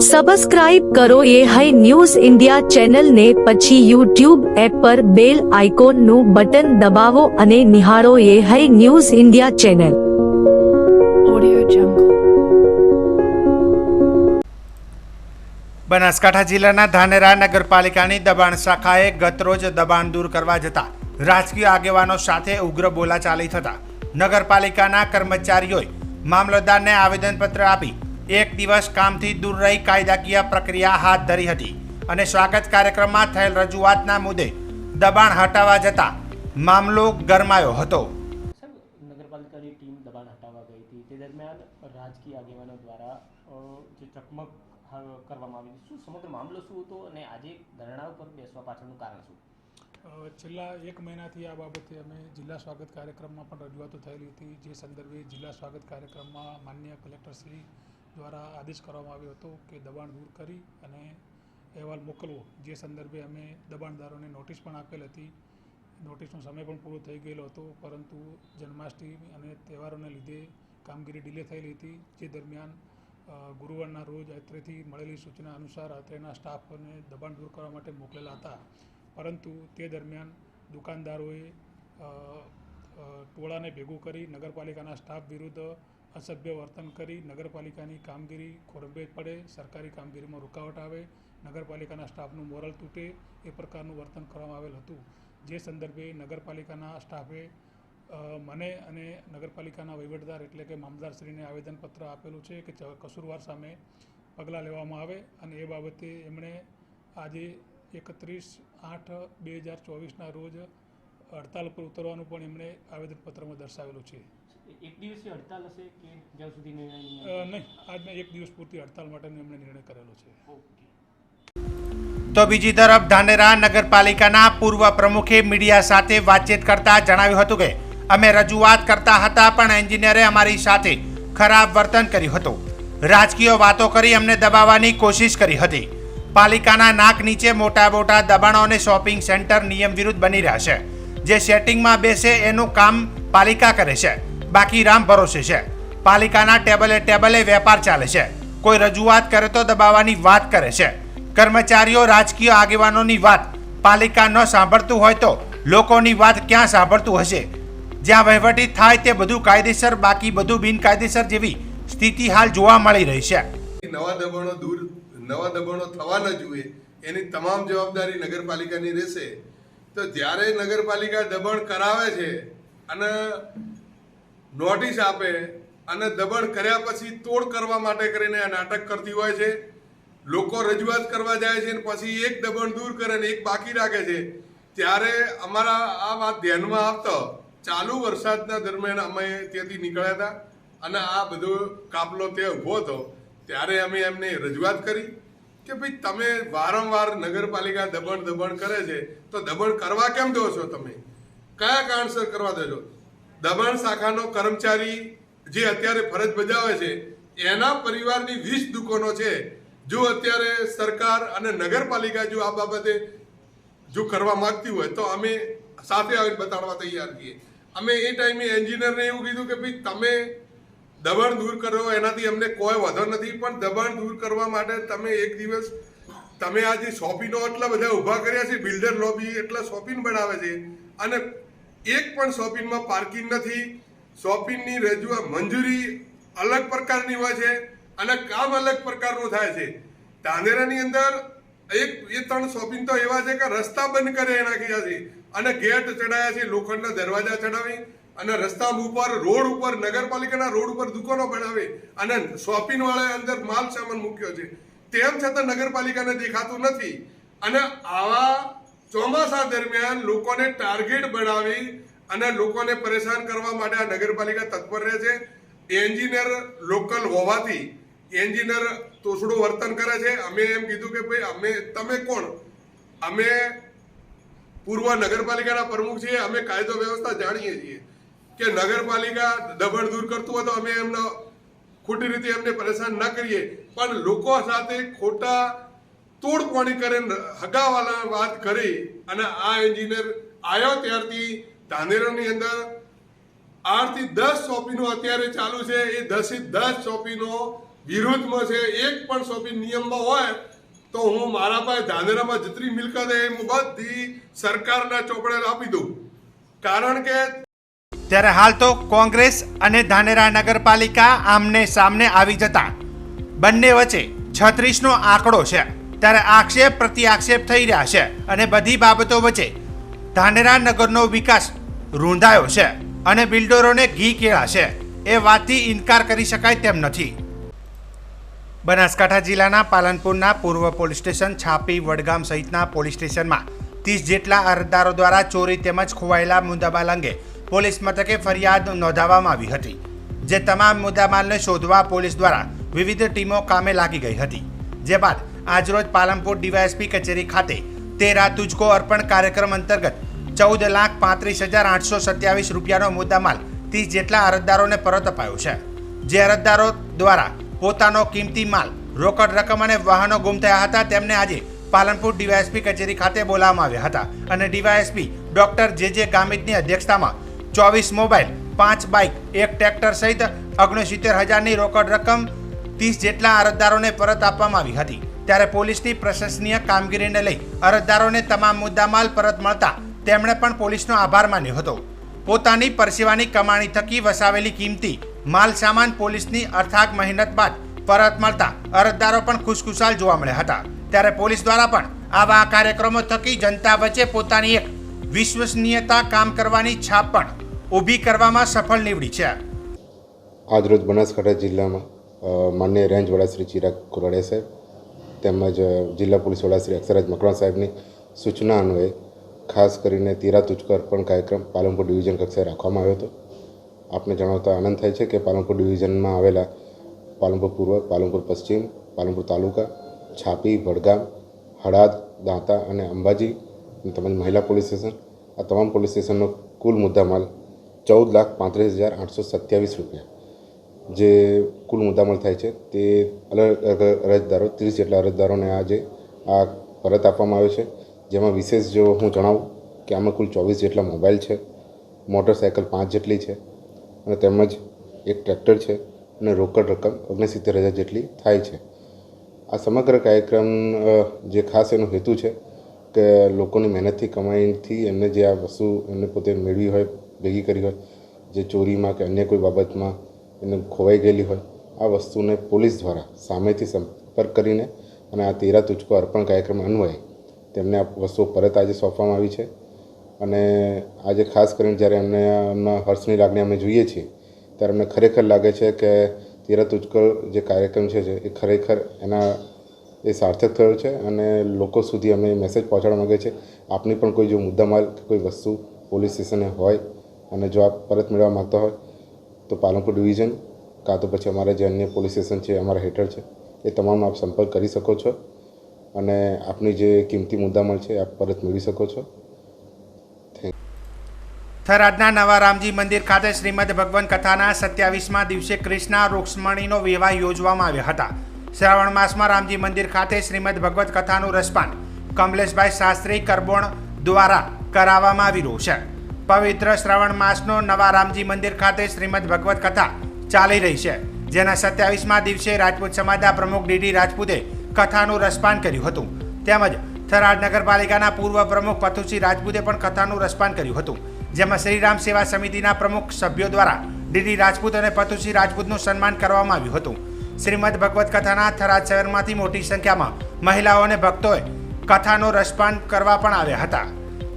Subscribe કરો એ high news India ચેનલને, પછી યુટ્યુબ એપ પર બેલ આઇકોનનું બટન દબાવો અને નિહાળો એ હાઈ ન્યૂઝ ઇન્ડિયા ચેનલ. બનાસકાંઠા જિલ્લાના ધાનેરા નગરપાલિકાની દબાણ શાખાએ ગતરોજ દબાણ દૂર કરવા જતા રાજકીય આગેવાનો સાથે ઉગ્ર બોલાચાલી થતા નગરપાલિકાના કર્મચારીઓએ મામલતદારને આવેદનપત્ર આપી 1 દિવસ કામથી દૂર રહી કાયદાકીય પ્રક્રિયા હાથ ધરી હતી અને સ્વાગત કાર્યક્રમમાં થયેલ રજૂઆતના મુદ્દે દબાણ હટાવવા જતા મામલો ગરમાયો હતો. નગરપાલિકાની ટીમ દબાણ હટાવવા ગઈ હતી તે દરમિયાન રાજકીય આગેવાનો દ્વારા જે ચકમક કરવામાં આવી, શું સમગ્ર મામલો શું હતો અને આજે ધરણા ઉપર બેસવા પાછળનું કારણ શું? છેલ્લા 1 મહિનાથી આ બાબતે અમે જિલ્લા સ્વાગત કાર્યક્રમમાં પણ રજૂઆતો થયેલી હતી. જે સંદર્ભે જિલ્લા સ્વાગત કાર્યક્રમમાં માનનીય કલેક્ટરશ્રી દ્વારા આદેશ કરવામાં આવ્યો હતો કે દબાણ દૂર કરી અને અહેવાલ મોકલવો. જે સંદર્ભે અમે દબાણદારોને નોટિસ પણ આપેલ હતી. નોટિસનો સમય પણ પૂરો થઈ ગયેલો હતો, પરંતુ જન્માષ્ટમી અને તહેવારોને લીધે કામગીરી ડિલે થયેલી હતી. જે દરમિયાન ગુરુવારના રોજ અત્રેથી મળેલી સૂચના અનુસાર અત્રેના સ્ટાફને દબાણ દૂર કરવા માટે મોકલેલા હતા, પરંતુ તે દરમિયાન દુકાનદારોએ ટોળાને ભેગું કરી નગરપાલિકાના સ્ટાફ વિરુદ્ધ અસભ્ય વર્તન કરી નગરપાલિકાની કામગીરી ખોરંભે પડે, સરકારી કામગીરીમાં રૂકાવટ આવે, નગરપાલિકાના સ્ટાફનું મોરલ તૂટે એ પ્રકારનું વર્તન કરવામાં આવેલ હતું. જે સંદર્ભે નગરપાલિકાના સ્ટાફે મને અને નગરપાલિકાના વહીવટદાર એટલે કે મામલતદારશ્રીને આવેદનપત્ર આપેલું છે કે કસૂરવાર સામે પગલાં લેવામાં આવે, અને એ બાબતે એમણે આજે 31/8/2024ના રોજ હડતાલ પર ઉતરવાનું પણ એમણે આવેદનપત્રમાં દર્શાવેલું છે. 1 દિવસની હડતાલ હશે કે જ્યાં સુધી નિર્ણય નહીં, આજના 1 દિવસ પૂરતી હડતાલ માટેનો એમણે નિર્ણય કરેલો છે. તો બીજી તરફ ધાનેરા નગરપાલિકાના પૂર્વ પ્રમુખે મીડિયા સાથે વાતચીત કરતા જણાવ્યું હતું કે અમે રજૂઆત કરતા હતા, પણ એન્જિનિયરે અમારી સાથે ખરાબ વર્તન કર્યું હતું. રાજકીય વાતો કરી અમને દબાવવાની કોશિશ કરી હતી. પાલિકાના નાક નીચે મોટા મોટા દબાણો અને શોપિંગ સેન્ટર નિયમ વિરુદ્ધ બની રહ્યા છે. જે સેટિંગમાં બેસે એનું કામ પાલિકા કરે છે, બાકી રામ ભરોસે છે. પાલિકાના ટેબલે વેપાર ચાલે છે. કોઈ રજૂઆત કરે તો દબાવવાની વાત કરે છે. કર્મચારીઓ રાજકીય આગેવાનોની વાત પાલિકા ન સાંભળતું હોય તો લોકોની વાત ક્યાં સાંભળતું હશે? જ્યાં વહીવટી થાય તે બધું કાયદેસર, બાકી બધું બિનકાયદેસર જેવી સ્થિતિ હાલ જોવા મળી રહી છે. નવા દબાણો થવા ન જોઈએ એની તમામ જવાબદારી નગરપાલિકાની રહેશે. તો જ્યારે નગરપાલિકા દબાણ કરાવે છે અને નોટિસ આપે અને દબાણ કર્યા પછી તોડ કરવા માટે કરીને આ નાટક કરતી હોય છે. લોકો રજૂઆત કરવા જાય છે અને પછી એક દબાણ દૂર કરે ને એક બાકી રાખે છે. ત્યારે અમારા આ વાત ધ્યાનમાં આવતો ચાલુ વરસાદના દરમિયાન અમે ત્યાંથી નીકળ્યા હતા અને આ બધો કાફલો ત્યાં ઊભો હતો. ત્યારે અમે એમને રજૂઆત કરી કે ભાઈ તમે વારંવાર નગરપાલિકા દબાણ કરે છે તો દબાણ કરવા કેમ દો છો? તમે કયા કારણસર કરવા દો છો? દબાણ શાખાનો કર્મચારી જે અત્યારે ફરજ બજાવે છે એના પરિવારની 20 દુકાનો છે. જો અત્યારે સરકાર અને નગરપાલિકા જો આ બાબતે જો કરવા માંગતી હોય તો અમે સાથે આવીને બતાડવા તૈયાર છીએ. અમે એ ટાઈમે એન્જિનિયરને એવું કીધું કે ભાઈ તમે દબાણ દૂર કરો એનાથી અમને કોઈ વાંધો નથી, પણ દબાણ દૂર કરવા માટે તમે 1 દિવસ તમે આ જે શોપિંગો એટલા બધા ઊભા કર્યા છે, બિલ્ડર લોબી એટલા શોપિંગ બનાવે છે અને એક પણ શોપિંગમાં પાર્કિંગ નથી. શોપિંગની રજૂઆત મંજૂરી અલગ પ્રકારની હોય છે અને કામ અલગ પ્રકારનું થાય છે. ધાનેરાની અંદર 2-3 શોપિંગ તો એવા છે કે રસ્તા બંધ કરી નાખ્યા છે અને ગેટ ચડાયા છે, લોખંડના દરવાજા ચડાવી અને રસ્તા ઉપર રોડ ઉપર નગરપાલિકાના રોડ ઉપર દુકાનો બનાવે અને શોપિંગ વાળા અંદર માલ સામાન મૂક્યો છે. તેમ છતાં નગરપાલિકાને દેખાતું નથી. અને આવા ચોમાસા દરમિયાન લોકોને ટાર્ગેટ બનાવી અને લોકોને પરેશાન કરવા માટે આ નગરપાલિકા તત્પર રહે છે. એન્જિનિયર લોકલ હોવાથી એન્જિનિયર તોછડું વર્તન કરે છે. અમે એમ કીધું કે ભાઈ તમે કોણ? અમે પૂર્વ નગરપાલિકાના પ્રમુખ છીએ, અમે કાયદો વ્યવસ્થા જાણીએ છીએ કે નગરપાલિકા દબાણ દૂર કરતું હોય તો અમે એમને ખોટી રીતે એમને પરેશાન ન કરીએ, પણ લોકો સાથે ખોટા તોડપાણી કરીને હગાવાલા વાત કરી અને આ એન્જિનિયર આવ્યો ત્યારથી ધાનેરાની અંદર 8 થી 10 શોપિંગો અત્યારે ચાલુ છે. એ 10 થી 10 શોપિંગો વિરોધમાં છે, એક પણ શોપિંગ નિયમમાં હોય તો હું મારા પાસે ધાનેરામાં જેટલી મિલકત એ હું બધી સરકારના ચોપડે આપી દઉં. કારણ કે ત્યારે હાલ તો કોંગ્રેસ અને ધાનેરા નગરપાલિકા આમને સામને આવી જતા બંને વચ્ચે 36નો આંકડો છે. ત્યારે આક્ષેપ પ્રતિ આક્ષેપ થઈ રહ્યા છે અને બધી બાબતો વચ્ચે ધાનેરા નગરનો વિકાસ રૂંધાયો છે અને બિલ્ડરોને ઘી કેળા છે એ વાતથી ઇનકાર કરી શકાય તેમ નથી. બનાસકાંઠા જિલ્લાના પાલનપુરના પૂર્વ પોલીસ સ્ટેશન, છાપી, વડગામ સહિતના પોલીસ સ્ટેશનમાં 30 જેટલા અરજદારો દ્વારા ચોરી તેમજ ખોવાયેલા મુદ્દામાલ અંગે પોલીસ મથકે ફરિયાદ નોંધાવવામાં આવી હતી. જે તમામ મુદ્દામાલને શોધવા પોલીસ દ્વારા વિવિધ ટીમો કામે લાગી ગઈ હતી. જે બાદ આજરોજ પાલનપુર ડીવાયએસપી કચેરી ખાતે 13 તુજકો અર્પણ કાર્યક્રમ અંતર્ગત 14,35,827 રૂપિયાનો મુદ્દામાલ 30 જેટલા અરજદારોને પરત અપાયો છે. જે અરજદારો દ્વારા પોતાનો કિંમતી માલ, રોકડ રકમ અને વાહનો ગુમ થયા હતા તેમને આજે પાલનપુર ડીવાયએસપી કચેરી ખાતે બોલાવવામાં આવ્યા હતા અને ડીવાયએસપી ડોક્ટર જે ગામિતની અધ્યક્ષતામાં 24 મોબાઈલ, 5 બાઇક, 1 ટ્રેક્ટર સહિત 69,000ની રોકડ રકમ 30 જેટલા અરજદારોને પરત આપવામાં આવી હતી. ત્યારે પોલીસની પ્રશંસનીય કામગીરીને લઈ અરજદારોને તમામ મુદ્દામાલ પરત મળતા તેમણે પણ પોલીસનો આભાર માન્યો હતો. પોતાની પરસેવાની કમાણી થકી વસાવેલી કિંમતી માલ સામાન પોલીસની અથાગ મહેનત બાદ પરત મળતા અરજદારો પણ ખુશખુશાલ જોવા મળ્યા હતા. ત્યારે પોલીસ દ્વારા પણ આવા કાર્યક્રમો થકી જનતા વચ્ચે પોતાની એક વિશ્વસનીયતા કામ કરવાની છાપ પણ ઊભી કરવામાં સફળ નીવડી છે. આજરોજ બનાસકાંઠા જિલ્લામાં માન્ય રેન્જ વડા શ્રી ચિરાગ કોરડિયા સાહેબ તેમજ જિલ્લા પોલીસ વડા શ્રી અક્ષરાજ મકવાણા સાહેબની સૂચના અન્વયે ખાસ કરીને 13 તુજકો અર્પણ કાર્યક્રમ પાલનપુર ડિવિઝન કક્ષાએ રાખવામાં આવ્યો હતો. આપને જણાવતા આનંદ થાય છે કે પાલનપુર ડિવિઝનમાં આવેલા પાલનપુર પૂર્વ, પાલનપુર પશ્ચિમ, પાલનપુર તાલુકા, છાપી, વડગામ, હળાદ, દાંતા અને અંબાજી તેમજ મહિલા પોલીસ સ્ટેશન, આ તમામ પોલીસ સ્ટેશનનો કુલ મુદ્દામાલ 14,35,827 રૂપિયા જે કુલ મુદ્દામાલ થાય છે તે અલગ અરજદારો 30 જેટલા અરજદારોને આજે આ પરત આપવામાં આવ્યો છે. જેમાં વિશેષ જો હું જણાવું કે આમાં કુલ 24 જેટલા મોબાઈલ છે, મોટરસાઇકલ 5 જેટલી છે અને તેમજ એક ટ્રેક્ટર છે અને રોકડ રકમ 69,000 જેટલી થાય છે. આ સમગ્ર કાર્યક્રમ જે ખાસ એનો હેતુ છે કે લોકોની મહેનતથી કમાઈથી એમને જે આ વસ્તુ એમને પોતે મેળવી હોય, ભેગી કરી હોય, જે ચોરીમાં કે અન્ય કોઈ બાબતમાં એને ખોવાઈ ગયેલી હોય, આ વસ્તુને પોલીસ દ્વારા સામેથી સંપર્ક કરીને અને આ 13 તુજકો અર્પણ કાર્યક્રમ અન્વયે તેમને આ વસ્તુઓ પરત આજે સોંપવામાં આવી છે. અને આજે ખાસ કરીને જ્યારે એમના હર્ષની લાગણી અમે જોઈએ છીએ ત્યારે અમને ખરેખર લાગે છે કે 13 તુજકો જે કાર્યક્રમ છે એ ખરેખર એ સાર્થક થયો છે અને લોકો સુધી અમે મેસેજ પહોંચાડવા માગીએ છીએ. આપની પણ કોઈ જો મુદ્દામાલ કે કોઈ વસ્તુ પોલીસ સ્ટેશને હોય અને જો આપ પરત મેળવવા માગતા હોય તો પાલનપુર ડિવિઝન કાં તો પછી અમારા જે અન્ય પોલીસ સ્ટેશન છે અમારા હેઠળ છે એ તમામ આપ સંપર્ક કરી શકો છો અને આપની જે કિંમતી મુદ્દામાલ છે આપ પરત મેળવી શકો છો. થરાદના નવા રામજી મંદિર ખાતે શ્રીમદ ભગવન કથાના 27મા દિવસે કૃષ્ણ રૂક્ષ્મણીનો વિવાહ યોજવામાં આવ્યા હતા. શ્રાવણ માસમાં રામજી મંદિર ખાતે શ્રીમદ ભગવત કથાનું રસપાન કમલેશભાઈ શાસ્ત્રી કરબોણ દ્વારા કરાવવામાં આવી રહ્યું છે. પવિત્ર શ્રાવણ માસનો નવા રામજી મંદિર ખાતે શ્રીમદ ભગવત કથા ચાલી રહી છે, જેના 27મા દિવસે રાજપૂત સમાજના પ્રમુખ ડીડી રાજપૂતે કથાનું રસપાન કર્યું હતું. તેમજ થરાદ નગરપાલિકાના પૂર્વ પ્રમુખ પથુસિંહ રાજપૂતે પણ કથાનું રસપાન કર્યું હતું. જેમાં શ્રીરામ સેવા સમિતિના પ્રમુખ સભ્યો દ્વારા ડીડી રાજપૂત અને પથુસિંહ રાજપૂતનું સન્માન કરવામાં આવ્યું હતું. શ્રીમદ ભગવત કથાના થરાદ શહેરમાંથી મોટી સંખ્યામાં મહિલાઓ અને ભક્તોએ કથાનો રસપાન કરવા પણ આવ્યા હતા.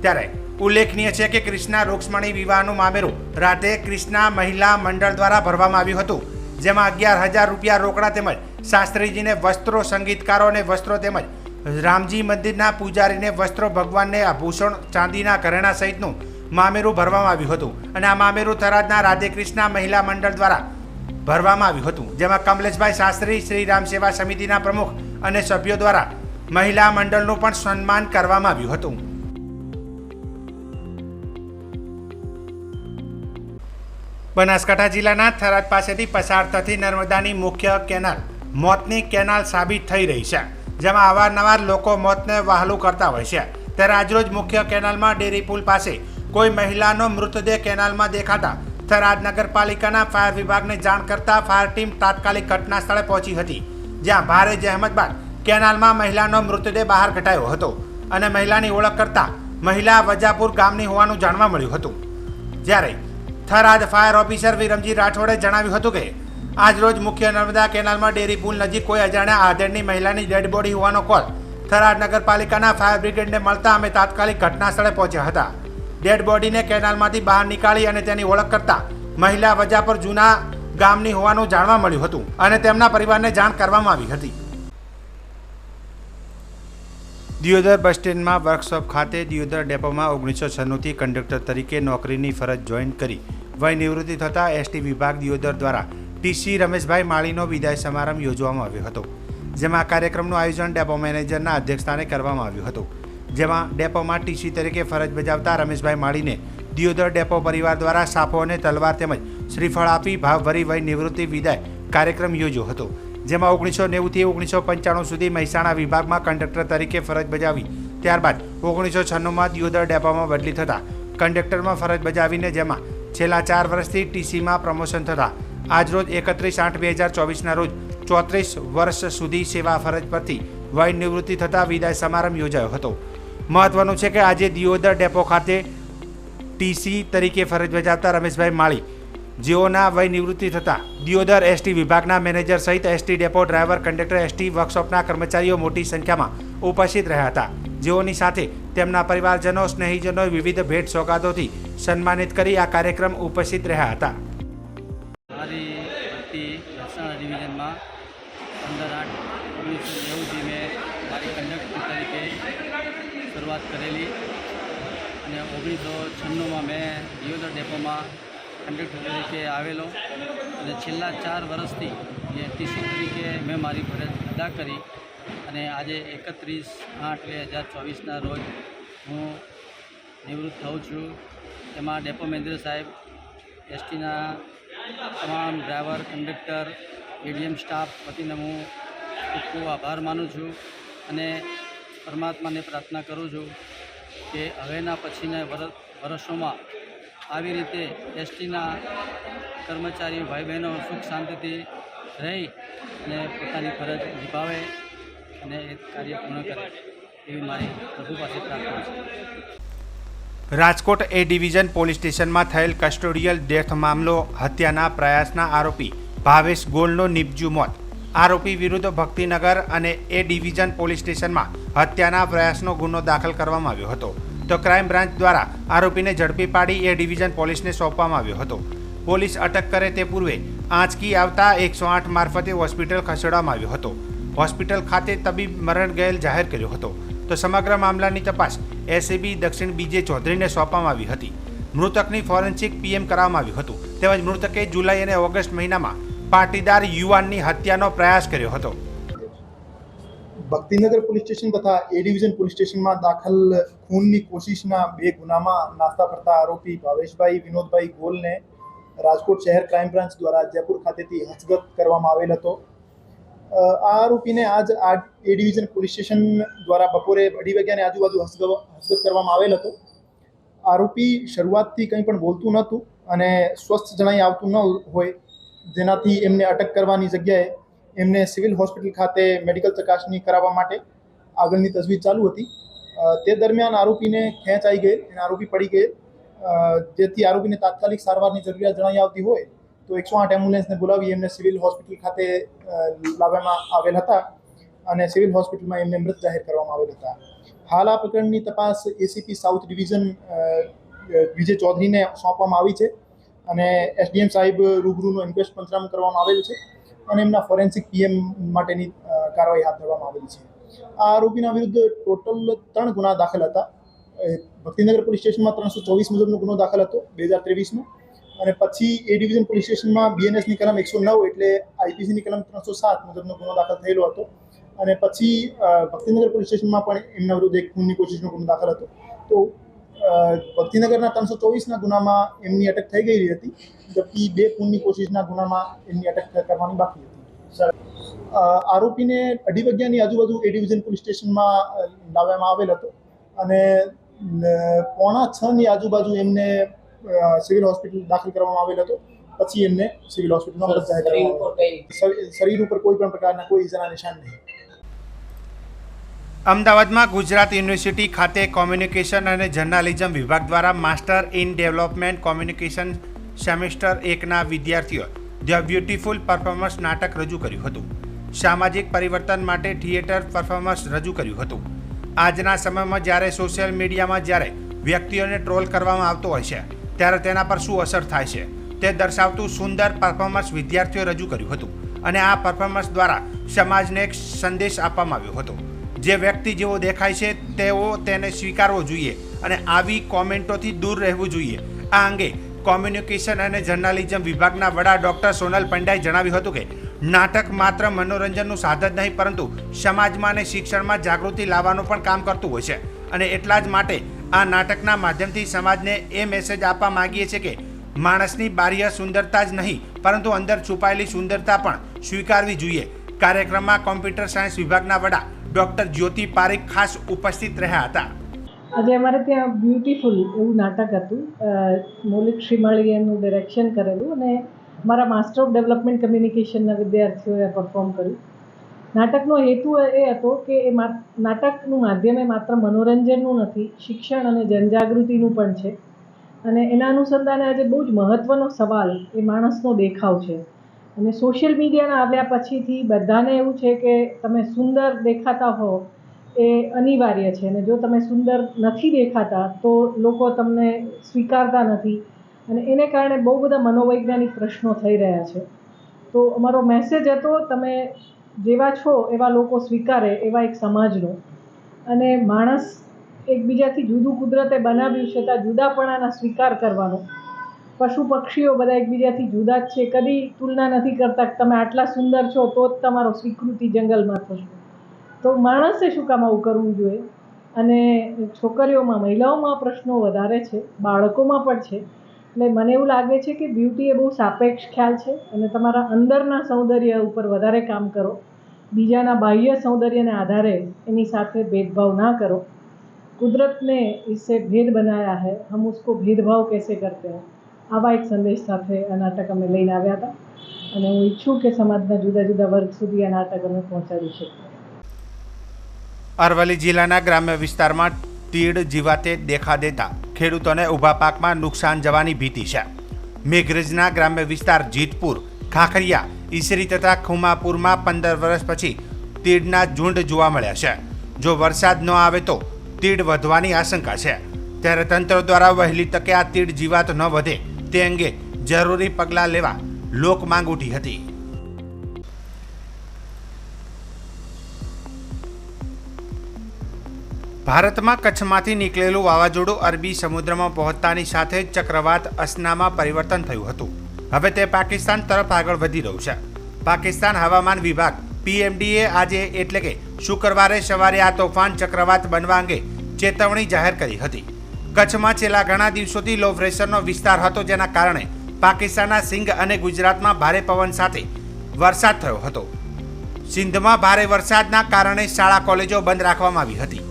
ત્યારે ઉલ્લેખનીય છે કે કૃષ્ણ રૂક્ષ્મણી વિવાહનું મામેરું રાધે કૃષ્ણ મહિલા મંડળ દ્વારા ભરવામાં આવ્યું હતું. જેમાં 11,000 રૂપિયા રોકડા તેમજ શાસ્ત્રીજીને વસ્ત્રો, સંગીતકારોને વસ્ત્રો તેમજ રામજી મંદિરના પૂજારીને વસ્ત્રો, ભગવાનને આભૂષણ, ચાંદીના ઘરેણા સહિતનું મામેરું ભરવામાં આવ્યું હતું. અને આ મામેરું થરાદના રાધે કૃષ્ણ મહિલા મંડળ દ્વારા ભરવામાં આવ્યું હતું. જેમાં કમલેશભાઈ શાસ્ત્રી, શ્રીરામ સેવા સમિતિના પ્રમુખ અને સભ્યો દ્વારા મહિલા મંડળનું પણ સન્માન કરવામાં આવ્યું હતું. બનાસકાંઠા જિલ્લાના થરાદ પાસેથી પસાર થતી નર્મદાની મુખ્ય કેનાલ મોતની કેનાલ સાબિત થઈ રહી છે, જેમાં અવારનવાર લોકો મોતને વહાલું કરતા હોય છે. ત્યારે આજરોજ મુખ્ય કેનાલમાં ડેરી પુલ પાસે કોઈ મહિલાનો મૃતદેહ કેનાલમાં દેખાતા થરાદ નગરપાલિકાના ફાયર વિભાગને જાણ કરતા ફાયર ટીમ તાત્કાલિક ઘટના સ્થળે પહોંચી હતી, જ્યાં ભારે જહેમત બાદ કેનાલમાં મહિલાનો મૃતદેહ બહાર કઢાયો હતો અને મહિલાની ઓળખ કરતા મહિલા વજાપુર ગામની હોવાનું જાણવા મળ્યું હતું. જ્યારે થરાદ ફાયર ઓફિસર વિરમજી રાઠોડે જણાવ્યું હતું કે આજરોજ મુખ્ય નર્મદા કેનાલમાં ડેરી પુલ નજીક કોઈ અજાણ્યા આધેડની મહિલાની ડેડ બોડી હોવાનો કોલ થરાદ નગરપાલિકાના ફાયર બ્રિગેડને મળતા અમે તાત્કાલિક ઘટના સ્થળે પહોંચ્યા હતા. ડેડ બોડીને કેનાલમાંથી બહાર નીકાળી અને તેની ઓળખ કરતા મહિલા વજાપુર જૂના ગામની હોવાનું જાણવા મળ્યું હતું અને તેમના પરિવારને જાણ કરવામાં આવી હતી. દિયોદર બસ સ્ટેન્ડમાં વર્કશોપ ખાતે દિયોદર ડેપોમાં 1996થી કંડક્ટર તરીકે નોકરીની ફરજ જોઈન કરી વય નિવૃત્તિ થતાં એસટી વિભાગ દિયોદર દ્વારા ટીસી રમેશભાઈ માળીનો વિદાય સમારંભ યોજવામાં આવ્યો હતો, જેમાં કાર્યક્રમનું આયોજન ડેપો મેનેજરના અધ્યક્ષસ્થાને કરવામાં આવ્યું હતું. જેમાં ડેપોમાં ટીસી તરીકે ફરજ બજાવતા રમેશભાઈ માળીને દિયોદર ડેપો પરિવાર દ્વારા સાફો અને તલવાર તેમજ શ્રીફળ આપી ભાવભરી વય નિવૃત્તિ વિદાય કાર્યક્રમ યોજ્યો હતો, જેમાં 1990થી 1995 સુધી મહેસાણા વિભાગમાં કંડક્ટર તરીકે ફરજ બજાવી ત્યારબાદ 1996માં દિયોદર ડેપોમાં બદલી થતાં કંડક્ટરમાં ફરજ બજાવીને જેમાં છેલ્લા 4 વર્ષથી ટીસીમાં પ્રમોશન થતાં આજરોજ 31/8/2024ના રોજ 34 વર્ષ સુધી સેવા ફરજ પરથી વય નિવૃત્તિ થતાં વિદાય સમારંભ યોજાયો હતો. મહત્વનું છે કે આજે દિયોદર ડેપો ખાતે ટીસી તરીકે ફરજ બજાવતા રમેશભાઈ માળી, જેઓના વય નિવૃત્તિ થતાં દિયોદર એસટી વિભાગના મેનેજર સહિત ST depot driver, conductor, ST વર્કશોપના કર્મચારીઓ મોટી સંખ્યામાં ઉપસ્થિત રહ્યા હતા, જેઓની સાથે તેમના પરિવારજનો, સ્નેહીજનોએ વિવિધ ભેટ સોગાદોથી સન્માનિત કરી આ કાર્યક્રમ ઉપસ્થિત રહ્યા હતા. મારી ભરતી મહેસાણા ડિવિઝનમાં 15/8/1990થી મેં મારી કંડક્ટર તરીકે શરૂઆત કરેલી અને 1996માં મેં દિયોદર ડેપોમાં કંડક્ટર તરીકે આવેલો અને છેલ્લા 4 વર્ષથી ટીસી તરીકે મેં મારી ફરજ અદા કરી અને આજે 31/8/2024ના રોજ હું નિવૃત્ત થઉં છું. એમાં ડેપો મેનેજર સાહેબ, એસટીના તમામ ડ્રાઈવર, કંડક્ટર, એડીએમ સ્ટાફ વતીને હું ખૂબ ખૂબ આભાર માનું છું અને પરમાત્માને પ્રાર્થના કરું છું કે હવેના પછીના વર્ષોમાં આવી રીતે એસટીના કર્મચારીઓ, ભાઈ બહેનો સુખ શાંતિથી રહી અને પોતાની ફરજ નિભાવે અને એ કાર્ય પૂર્ણ કરે એવી મારી પ્રભુ પાસે પ્રાર્થના છે. રાજકોટ એ ડિવિઝન પોલીસ સ્ટેશનમાં થયેલ કસ્ટોડિયલ ડેથ મામલો હત્યાના પ્રયાસના આરોપી ભાવેશ ગોલનું નિપજ્યું મોત. આરોપી વિરુદ્ધ ભક્તિનગર અને એ ડિવિઝન પોલીસ સ્ટેશનમાં હત્યાના પ્રયાસનો ગુનો દાખલ કરવામાં આવ્યો હતો, તો ક્રાઇમ બ્રાન્ચ દ્વારા આરોપીને ઝડપી પાડી એ ડિવિઝન પોલીસને સોંપવામાં આવ્યો હતો. પોલીસ અટક કરે તે પૂર્વે આંચકી આવતા 108 મારફતે હોસ્પિટલ ખસેડવામાં આવ્યો હતો. હોસ્પિટલ ખાતે તબીબ મરણ ગયેલ જાહેર કર્યો હતો, તો સમગ્ર મામલાની તપાસ એસીબી દક્ષિણ બીજે ચૌધરીને સોંપવામાં આવી હતી. મૃતકની ફોરેન્સિક પીએમ કરાવવામાં આવ્યું હતું, તેમજ મૃતકે જુલાઈ અને ઓગસ્ટ મહિનામાં પાટીદાર યુવાનની હત્યાનો પ્રયાસ કર્યો હતો. ભક્તિનગર પોલીસ સ્ટેશન તથા એ ડિવિઝન પોલીસ સ્ટેશનમાં દાખલ ખૂનની કોશિશના 2 ગુનામાં નાસ્તા ફરતા આરોપી ભાવેશભાઈ વિનોદભાઈ ગોલને રાજકોટ શહેર ક્રાઇમ બ્રાન્ચ દ્વારા જયપુર ખાતેથી હસ્તગત કરવામાં આવેલ હતો. આ આરોપીને આજ એ ડિવિઝન પોલીસ સ્ટેશન દ્વારા બપોરે 2:30 વાગ્યાની આજુબાજુ હસ્તગત કરવામાં આવેલ હતો. આરોપી શરૂઆતથી કંઈ પણ બોલતું નહોતું અને સ્વસ્થ જણાઈ આવતું ન હોય, જેનાથી એમને અટક કરવાની જગ્યાએ એમને સિવિલ હોસ્પિટલ ખાતે મેડિકલ ચકાસણી કરાવવા માટે આગળની તજવીજ ચાલુ હતી. તે દરમિયાન આરોપીને ખેંચ આવી ગઈ અને આરોપી પડી ગઈ, જેથી આરોપીને તાત્કાલિક સારવારની જરૂરિયાત જણાઈ આવતી હોય તો 108 એમ્બ્યુલન્સને બોલાવી એમને સિવિલ હોસ્પિટલ ખાતે લાવવામાં આવેલ હતા અને સિવિલ હોસ્પિટલમાં એમને મૃત જાહેર કરવામાં આવેલ હતા. હાલ આ પ્રકરણની તપાસ એસીપી સાઉથ ડિવિઝન વિજય ચૌધરીને સોંપવામાં આવી છે અને એસડીએમ સાહેબ રૂબરૂનો ઇન્ક્વેસ્ટ પંચનામું કરવામાં આવેલ છે અને એમના ફોરેન્સિક પીએમ માટેની કાર્યવાહી હાથ ધરવામાં આવેલી છે. આ આરોપીના વિરુદ્ધ ટોટલ 3 ગુના દાખલ હતા. ભક્તિનગર પોલીસ સ્ટેશનમાં 324 મુજબનો ગુનો દાખલ હતો 2023માં, અને પછી એ ડિવિઝન પોલીસ સ્ટેશનમાં બીએનએસની કલમ 109 એટલે આઈપીસીની કલમ 307 મુજબનો ગુનો દાખલ થયેલો હતો. અને પછી ભક્તિનગર પોલીસ સ્ટેશનમાં પણ એમના વિરુદ્ધ એક ખૂનની કોશિશનો ગુનો દાખલ હતો. તો ભક્તિનગરના 324ના ગુનામાં એમની અટક થઈ ગયેલી હતી, જબકી 2 ખૂનની કોશિશના ગુનામાં એમની અટક કરવાની બાકી હતી. આરોપીને 2:30 વાગ્યાની આજુબાજુ એ ડિવિઝન પોલીસ સ્ટેશનમાં લાવવામાં આવેલ હતો અને 5:45ની આજુબાજુ એમને સિવિલ હોસ્પિટલ દાખલ કરવામાં આવેલ હતો. પછી એમને સિવિલ હોસ્પિટલમાં મૃત જાહેર કરવામાં આવ્યો. શરીર ઉપર કોઈ પણ પ્રકારના કોઈ ઈજાના નિશાન નહીં. અમદાવાદમાં ગુજરાત યુનિવર્સિટી ખાતે કોમ્યુનિકેશન અને જર્નાલિઝમ વિભાગ દ્વારા master in development communication semester 1ના વિદ્યાર્થીઓ ધ બ્યુટીફુલ પરફોર્મન્સ નાટક રજૂ કર્યું હતું. સામાજિક પરિવર્તન માટે થિયેટર પરફોર્મન્સ રજૂ કર્યું હતું. આજના સમયમાં જ્યારે સોશિયલ મીડિયામાં જ્યારે વ્યક્તિઓને ટ્રોલ કરવામાં આવતો હોય છે ત્યારે તેના પર શું અસર થાય છે તે દર્શાવતું સુંદર પરફોર્મન્સ વિદ્યાર્થીઓએ રજૂ કર્યું હતું. અને આ પરફોર્મન્સ દ્વારા સમાજને એક સંદેશ આપવામાં આવ્યો હતો. જે વ્યક્તિ જેવો દેખાય છે તેઓ તેને સ્વીકારવો જોઈએ અને આવી કોમેન્ટોથી દૂર રહેવું જોઈએ. આ અંગે કોમ્યુનિકેશન અને જર્નાલિઝમ વિભાગના વડા ડૉક્ટર સોનલ પંડ્યાએ જણાવ્યું હતું કે નાટક માત્ર મનોરંજનનું સાધન નહીં પરંતુ સમાજમાં અને શિક્ષણમાં જાગૃતિ લાવવાનું પણ કામ કરતું હોય છે. અને એટલા જ માટે આ નાટકના માધ્યમથી સમાજને એ મેસેજ આપવા માગીએ છીએ કે માણસની બાહ્ય સુંદરતા જ નહીં પરંતુ અંદર છુપાયેલી સુંદરતા પણ સ્વીકારવી જોઈએ. કાર્યક્રમમાં કોમ્પ્યુટર સાયન્સ વિભાગના વડા ડૉક્ટર જ્યોતિ પારીખ ખાસ ઉપસ્થિત રહ્યા હતા. આજે અમારે ત્યાં બ્યુટીફુલ એવું નાટક હતું. મૌલિક શ્રીમાળીએ એનું ડિરેક્શન કરેલું અને મારા માસ્ટર ઓફ ડેવલપમેન્ટ કમ્યુનિકેશનના વિદ્યાર્થીઓએ પરફોર્મ કર્યું. નાટકનો હેતુ એ હતો કે એ નાટકનું માધ્યમ એ માત્ર મનોરંજનનું નથી, શિક્ષણ અને જનજાગૃતિનું પણ છે. અને એના અનુસંધાને આજે બહુ જ મહત્ત્વનો સવાલ એ માણસનો દેખાવ છે. અને સોશિયલ મીડિયાના આવ્યા પછીથી બધાને એવું છે કે તમે સુંદર દેખાતા હો એ અનિવાર્ય છે. અને જો તમે સુંદર નથી દેખાતા તો લોકો તમને સ્વીકારતા નથી અને એને કારણે બહુ બધા મનોવૈજ્ઞાનિક પ્રશ્નો થઈ રહ્યા છે. તો અમારો મેસેજ હતો તમે જેવા છો એવા લોકો સ્વીકારે એવા એક સમાજનો. અને માણસ એકબીજાથી જુદું કુદરતે બનાવ્યું છે ત્યાં જુદાપણાના સ્વીકાર કરવાનો. પશુ પક્ષીઓ બધા એકબીજાથી જુદા જ છે. કદી તુલના નથી કરતા કે તમે આટલા સુંદર છો તો જ તમારો સ્વીકૃતિ જંગલમાં થશે. તો માણસે શું કામ આવું કરવું જોઈએ? અને છોકરીઓમાં મહિલાઓમાં પ્રશ્નો વધારે છે, બાળકોમાં પણ છે. એટલે મને એવું લાગે છે કે બ્યુટી એ બહુ સાપેક્ષ ખ્યાલ છે અને તમારા અંદરના સૌંદર્ય ઉપર વધારે કામ કરો. બીજાના બાહ્ય સૌંદર્યને આધારે એની સાથે ભેદભાવ ના કરો. कुदरत ने इससे भेद बनाया है, हम उसको भेदभाव कैसे करते हैं, आवा एक संदेश સાથે આ નાટક અમે લઈને આવ્યા હતા. અને હું ઈચ્છું કે સમાજના જુદા જુદા વર્ગ સુધી આ નાટક અમે પહોંચાડી શકીએ. અરવલ્લી જિલ્લાના ગ્રામ્ય વિસ્તારમાં તીડ જીવાતે દેખા દેતા ખેડૂતોને ઊભા પાકમાં નુકસાન જવાની ભીતિ છે. મેઘરજના ગ્રામ્ય વિસ્તાર જીતપુર, ખાખરિયા, ઈસરી તથા ખુમાપુરમાં 15 વર્ષ પછી તીડના ઝુંડ જોવા મળ્યા છે. જો વરસાદ ન આવે તો તીડ વધવાની આશંકા છે. ત્યારે તંત્ર દ્વારા વહેલી તકે આ તીડ જીવાત ન વધે તે અંગે જરૂરી પગલાં લેવા લોક માંગ ઉઠી હતી. ભારતમાં કચ્છમાંથી નીકળેલું વાવાઝોડું અરબી સમુદ્રમાં પહોંચતાની સાથે જ ચક્રવાત અસનામાં પરિવર્તન થયું હતું. હવે તે પાકિસ્તાન તરફ આગળ વધી રહ્યું છે. પાકિસ્તાન હવામાન વિભાગ PMDએ આજે એટલે કે શુક્રવારે સવારે આ તોફાન ચક્રવાત બનવા અંગે ચેતવણી જાહેર કરી હતી. કચ્છમાં છેલ્લા ઘણા દિવસોથી લો પ્રેશરનો વિસ્તાર હતો જેના કારણે પાકિસ્તાનના સિંધ અને ગુજરાતમાં ભારે પવન સાથે વરસાદ થયો હતો. સિંધમાં ભારે વરસાદના કારણે શાળા કોલેજો બંધ રાખવામાં આવી હતી.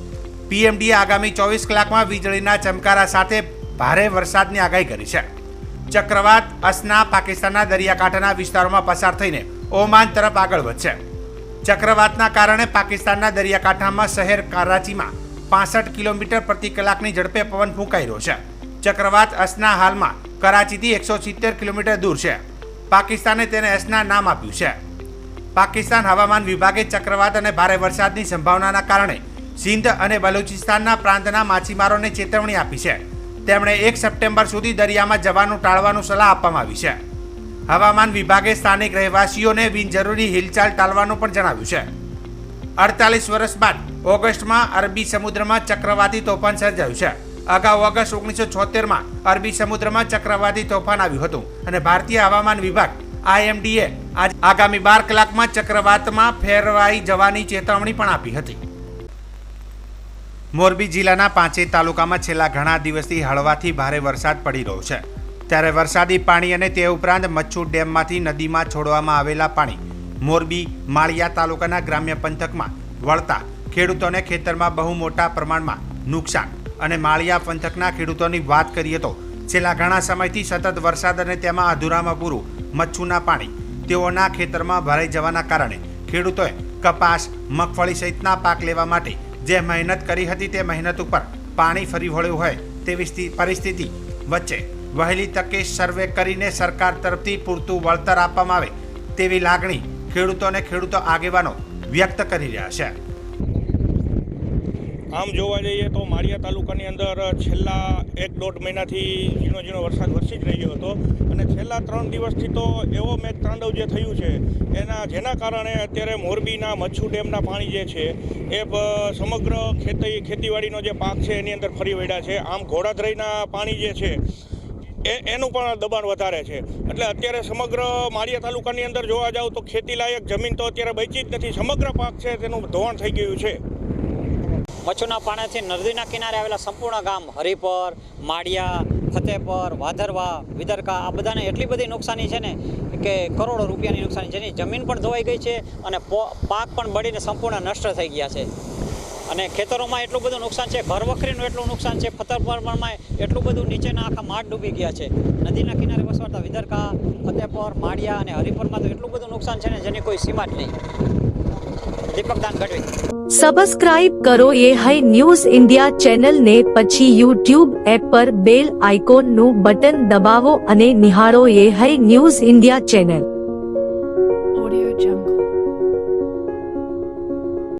PMDએ આગામી 24 કલાકમાં વીજળીના ચમકારા સાથે ભારે વરસાદની આગાહી કરી છે. ચક્રવાત અસના પાકિસ્તાનના દરિયાકાંઠાના વિસ્તારોમાં પસાર થઈને ઓમાન તરફ આગળ વધશે. ચક્રવાતના કારણે પાકિસ્તાનના દરિયાકાંઠામાં શહેર કરાચીમાં 65 કિલોમીટર પ્રતિ કલાકની ઝડપે પવન ફૂંકાઈ રહ્યો છે. ચક્રવાત અસના હાલમાં કરાચીથી 170 કિલોમીટર દૂર છે. પાકિસ્તાને તેને અસના નામ આપ્યું છે. પાકિસ્તાન હવામાન વિભાગે ચક્રવાત અને ભારે વરસાદની સંભાવનાના કારણે સિંધ અને બલુચિસ્તાનના પ્રાંતના માછીમારોને ચેતવણી આપી છે. તેમણે 1 સપ્ટેમ્બર સુધી દરિયામાં જવાનું ટાળવાનું સલાહ આપવામાં આવી છે. હવામાન વિભાગે સ્થાનિક રહેવાસીઓને બિનજરૂરી હિલચાલ ટાળવાનું પણ જણાવ્યું છે. 48 વર્ષ બાદ ઓગસ્ટમાં અરબી સમુદ્રમાં ચક્રવાતી તોફાન સર્જાયું છે. અગાઉ ઓગસ્ટ 1976માં અરબી સમુદ્રમાં ચક્રવાતી તોફાન આવ્યું હતું અને ભારતીય હવામાન વિભાગ IMDએ આગામી 12 કલાકમાં ચક્રવાતમાં ફેરવાઈ જવાની ચેતવણી પણ આપી હતી. મોરબી જિલ્લાના 5 તાલુકામાં છેલ્લા ઘણા દિવસથી હળવાથી ભારે વરસાદ પડી રહ્યો છે. ત્યારે વરસાદી પાણી અને તે ઉપરાંત મચ્છુ ડેમમાંથી નદીમાં છોડવામાં આવેલા પાણી મોરબી માળિયા તાલુકાના ગ્રામ્ય પંથકમાં વળતા ખેડૂતોને ખેતરમાં બહુ મોટા પ્રમાણમાં નુકસાન. અને માળિયા પંથકના ખેડૂતોની વાત કરીએ તો છેલ્લા ઘણા સમયથી સતત વરસાદ અને તેમાં અધૂરામાં પૂરું મચ્છુના પાણી તેઓના ખેતરમાં ભરાઈ જવાના કારણે ખેડૂતોએ કપાસ, મગફળી સહિતના પાક લેવા માટે જે મહેનત કરી હતી તે મહેનત ઉપર પાણી ફરી વળ્યું હોય તેવી પરિસ્થિતિ વચ્ચે વહેલી તકે સર્વે કરીને સરકાર તરફથી પૂરતું વળતર આપવામાં આવે તેવી લાગણી ખેડૂતો આગેવાનો વ્યક્ત કરી રહ્યા છે. આમ જોવા જઈએ તો માળિયા તાલુકાની અંદર છેલ્લા 1-1.5 મહિનાથી ઝીણો વરસાદ વરસી જ રહ્યો હતો અને છેલ્લા 3 દિવસથી તો એવો મેઘતાંડવ જે થયું છે જેના કારણે અત્યારે મોરબીના મચ્છુ ડેમના પાણી જે છે એ સમગ્ર ખેતીવાડીનો જે પાક છે એની અંદર ફરી વળ્યા છે. આમ ઘોડાધરાઈના પાણી જે છે એનું પણ દબાણ વધારે છે. એટલે અત્યારે સમગ્ર માળિયા તાલુકાની અંદર જોવા જાવ તો ખેતીલાયક જમીન તો અત્યારે બચી જ નથી. સમગ્ર પાક છે તેનું ધોવાણ થઈ ગયું છે. મચ્છુના પાણીથી નદીના કિનારે આવેલા સંપૂર્ણ ગામ હરિપર, માળિયા, ફતેપર, વાધરવા, વિદરકા આ બધાને એટલી બધી નુકસાની છે ને કે કરોડો રૂપિયાની નુકસાની છે. જમીન પણ ધોવાઈ ગઈ છે અને પાક પણ બળીને સંપૂર્ણ નષ્ટ થઈ ગયા છે. અને ખેતરોમાં એટલું બધું નુકસાન છે, ઘર વખરીનું એટલું નુકસાન છે, ફતેપરમાં એટલું બધું નીચેના આખા માઠ ડૂબી ગયા છે. નદીના કિનારે વસવાતા વિદરકા, ફતેપર, માળિયા અને હરિપરમાં તો એટલું બધું નુકસાન છે ને જેની કોઈ સીમા જ નહીં. દીપકદાન ગઢવી. સબસ્ક્રાઇબ કરો ये है न्यूज़ इंडिया चैनल ने પછી YouTube એપ પર બેલ આઇકોન નું બટન દબાવો અને નિહાળો ये है न्यूज़ इंडिया चैनल.